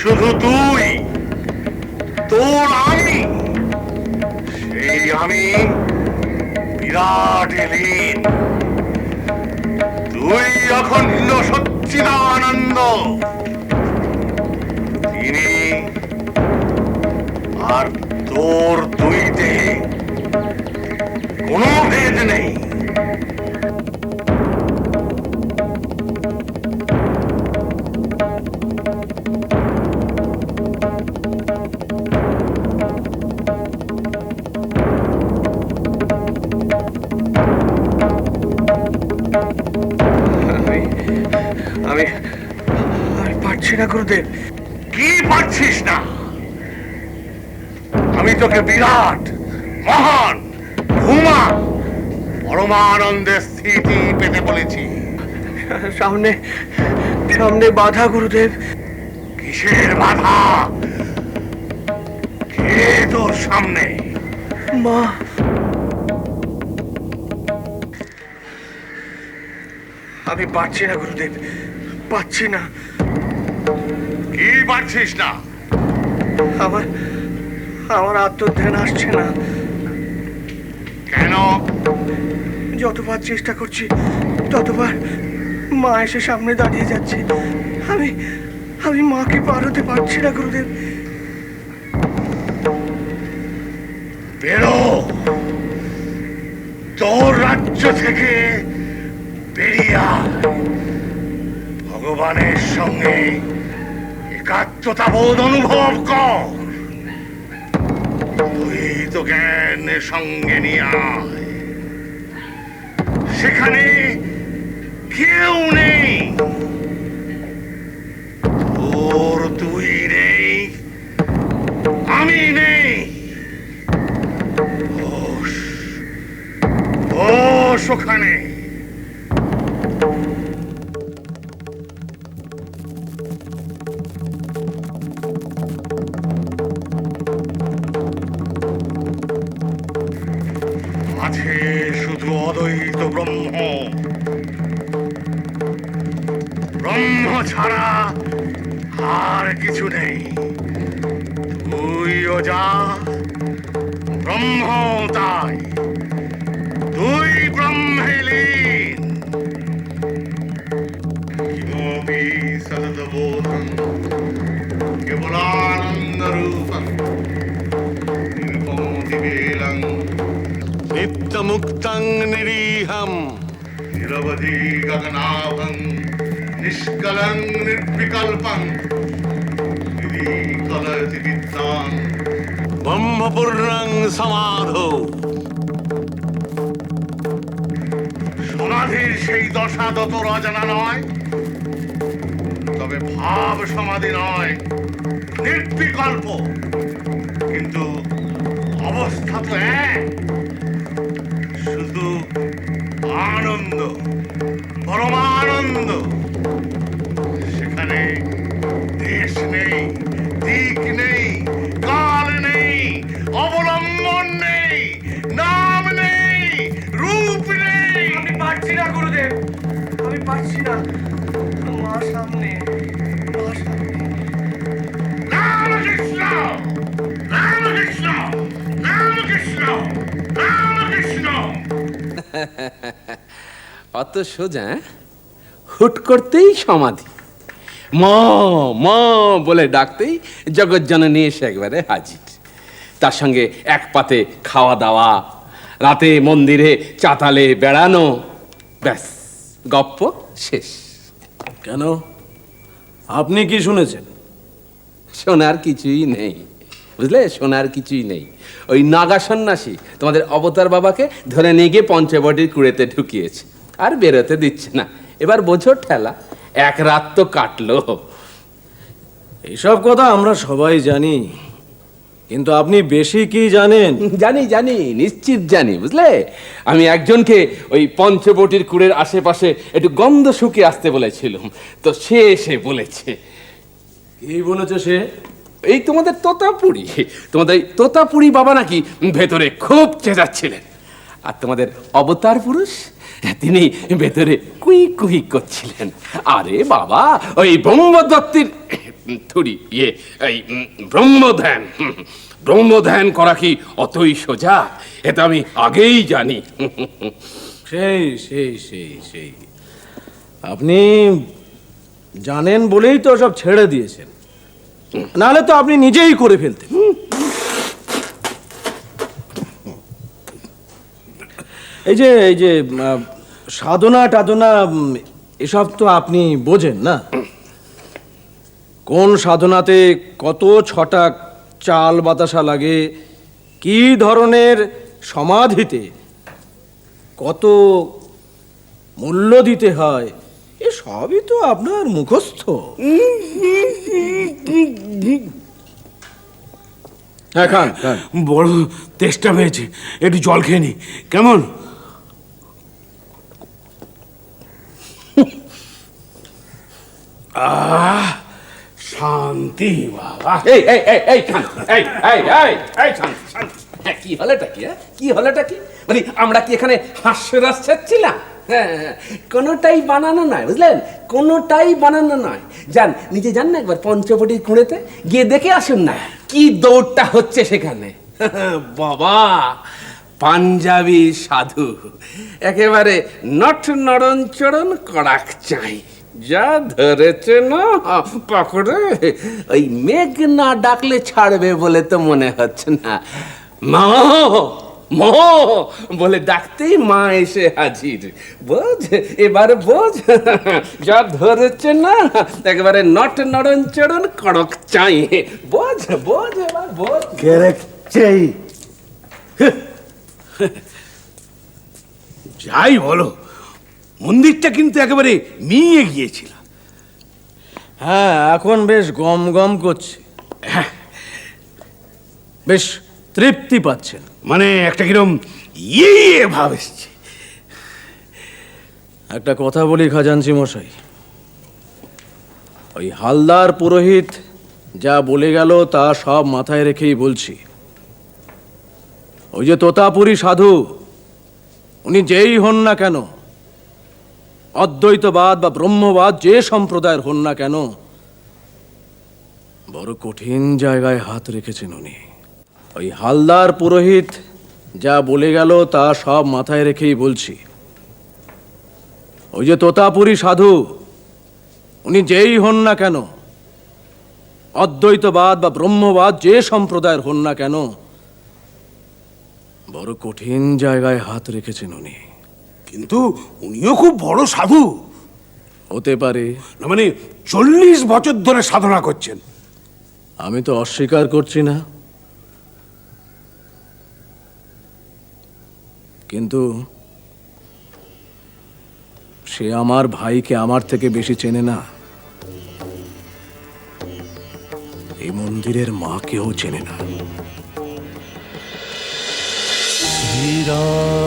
শুধু তুই, তোর আমি, সেই আমি বিরাট এলিন। তুই অখণ্ড সচ্চিদানন্দ, তিনি আর তোর দুইতে কোনো ভেদ নেই। আমি পারছি না গুরুদেব। কি পারছিস না? আমি তোকে বিরাট, মহান, ভূমা, পরমানন্দের স্থিতি পেতে বলেছি। সামনে সামনে বাধা গুরুদেব। কিসের বাধা? কে তোর সামনে? মা। আমি পারছি না গুরুদেব, পারছি না। কি পারছিস না? আমার আমার আত্মধ্যান আসছে না। কেন? যতবার চেষ্টা করছি ততবার মা এসে সামনে দাঁড়িয়ে যাচ্ছে। আমি আমি মাকে পার হতে পারছি না গুরুদেব। বেরো, তোর রাজ্য থেকে বেরিয়ে আয়। ভগবানের সঙ্গে একাত্মতা বোধ অনুভব কর। তুই তো জ্ঞানের সঙ্গে নিয়ে আয়। সেখানে কেউ নেই, তোর তুই নেই, আমি নেই। বস, বস ওখানে। আছে শুধু অদ্বৈত ব্রহ্ম। ব্রহ্ম ছাড়া আর কিছু নেই। তুইও যা, ব্রহ্ম তাই। তুই ব্রহ্মে লীন। কিমপি সততবোধং কেবলানন্দরূপং নিরূপং দিবেলং নিত্যমুক্তং নিরীহম নিরবধি গগনাভং নিষ্কলং নির্বিকল্পং নিরীকলয়তি বিদ্যাং ব্রহ্মপূর্ণং সমাধো। সমাধির সেই দশা তো তোর অজানা নয়, তবে ভাব সমাধি নয়, নির্বিকল্প। কিন্তু অবস্থা তো এক, শুধু আনন্দ, পরমানন্দ। সেখানে দেশ নেই, দিক নেই, কাল নেই, অবলম্বন নেই, নাম নেই, রূপ নেই। আমি পারছি না গুরুদেব, আমি পারছি না। মা সামনে, মা সামনে। রামকৃষ্ণ, রামকৃষ্ণ, রামকৃষ্ণ, রামকৃষ্ণ। অত সোজা, হুট করতেই সমাধি, ম ম বলে ডাকতেই জগজ্জননী এসে একবারে হাজির। তার সঙ্গে এক পাতে খাওয়া দাওয়া, রাতে মন্দিরে চাতালে বেড়ানো, ব্যাস গপ্প শেষ। কেন, আপনি কি শুনেছেন? শোনার কিছুই নেই, বুঝলে, শোনার কিছুই নেই। ওই নাগা সন্ন্যাসী তোমাদের অবতার বাবাকে ধরে নিয়ে গিয়ে পঞ্চবটির কুড়েতে ঢুকিয়েছে, আর বেরোতে দিচ্ছে না। এবার বোঝো ঠেলা, এক রাত তো কাটলো। এইসব কথা আমরা সবাই জানি, কিন্তু আপনি বেশি কি জানেন? জানি জানি, নিশ্চিত জানি, বুঝলে। আমি একজনকে ওই পঞ্চবটির কুড়ের আশেপাশে একটু গন্ধ শুকিয়ে আসতে বলেছিলাম, তো সে এসে বলেছে। কি বলেছে সে? এই তোমাদের তোতাপুরি, তোমাদের তোতাপুরি বাবা নাকি ভেতরে খুব চেঁচাচ্ছিলেন, আর তোমাদের অবতার পুরুষ তিনি ভেতরে কুই কুই করছিলেন। আরে বাবা, ওই ব্রহ্মদত্তের থুড়ি ব্রহ্মধ্যান। ব্রহ্মধ্যান করা কি অতই সোজা? এটা আমি আগেই জানি। সেই সেই সেই সেই আপনি জানেন বলেই তো সব ছেড়ে দিয়েছেন, নাহলে তো আপনি নিজেই করে ফেলতেন। এই যে সাধনা টাধনা এসব তো আপনি বোঝেন না। কোন সাধনাতে কত ছটা চাল বাতাসা লাগে, কি ধরনের সমাধিতে কত মূল্য দিতে হয়, এ সবই তো আপনার মুখস্থ। হ্যাঁ, খান খান। বড় তেষ্টা পেয়েছে, একটু জল খেয়ে নি। কেমন? শান্তি বাবা। এই এই এই এই শান্ত, এই এই এই এই শান্ত, শান্ত। হ্যাঁ, কি হলোটা কি? কি হলোটা কি? মানে আমরা কি এখানে হাস্যরস ছাড়ছিলাম? কোনোটাই বানানো নয়, বুঝলেন? কোনোটাই বানানো নয়। যান, নিজে যান না একবার পঞ্চবটির কুঁড়েতে, গিয়ে দেখে আসুন না কি দৌড়টা হচ্ছে সেখানে। বাবা, পাঞ্জাবি সাধু, একেবারে নট নরণচরণ কড়াক চাই। যা ধরেছে না পকড়ে, ওই মেঘ না ডাকলে ছাড়বে বলে তো মনে হচ্ছে না। মা মা বলে ডাকতেই মা এসে হাজির। বোঝ, এবার বোঝ, যা ধরেছে না একেবারে নট নরণচরণ কড়ক চাই। বোঝ বোঝ, এবার বোঝ। চাই। যাই বলো, মন্দিরটা কিন্তু একেবারে মিয়ে গিয়েছিল। হ্যাঁ, এখন বেশ গম গম করছে। হ্যাঁ, বেশ তৃপ্তি পাচ্ছেন। মানে একটা কিরম ইয়ে ভাব এসছে। একটা কথা বলি খাজাঞ্চি মশাই, ওই হালদার পুরোহিত যা বলে গেল তা সব মাথায় রেখেই বলছি। ওই যে তোতাপুরী সাধু, উনি যেই হন না কেন, অদ্বৈতবাদ বা ব্রহ্মবাদ যে সম্প্রদায়ের হন না কেন, বড় কঠিন জায়গায় হাত রেখেছেন উনি। ওই হালদার পুরোহিত যা বলে গেল তা সব মাথায় রেখেই বলছি। ওই যে তোতাপুরী সাধু, উনি যেই হন না কেন, অদ্বৈতবাদ বা ব্রহ্মবাদ যে সম্প্রদায়ের হন না কেন, বড় কঠিন জায়গায় হাত রেখেছেন উনি। কিন্তু উনিও খুব বড় সাধু। হতে পারে, না মানে 40 বছর ধরে সাধনা করছেন। আমি তো অস্বীকার করছি না, কিন্তু সে আমার ভাইকে আমার থেকে বেশি চেনে না, এই মন্দিরের মাকেও চেনে না। শ্রীরাম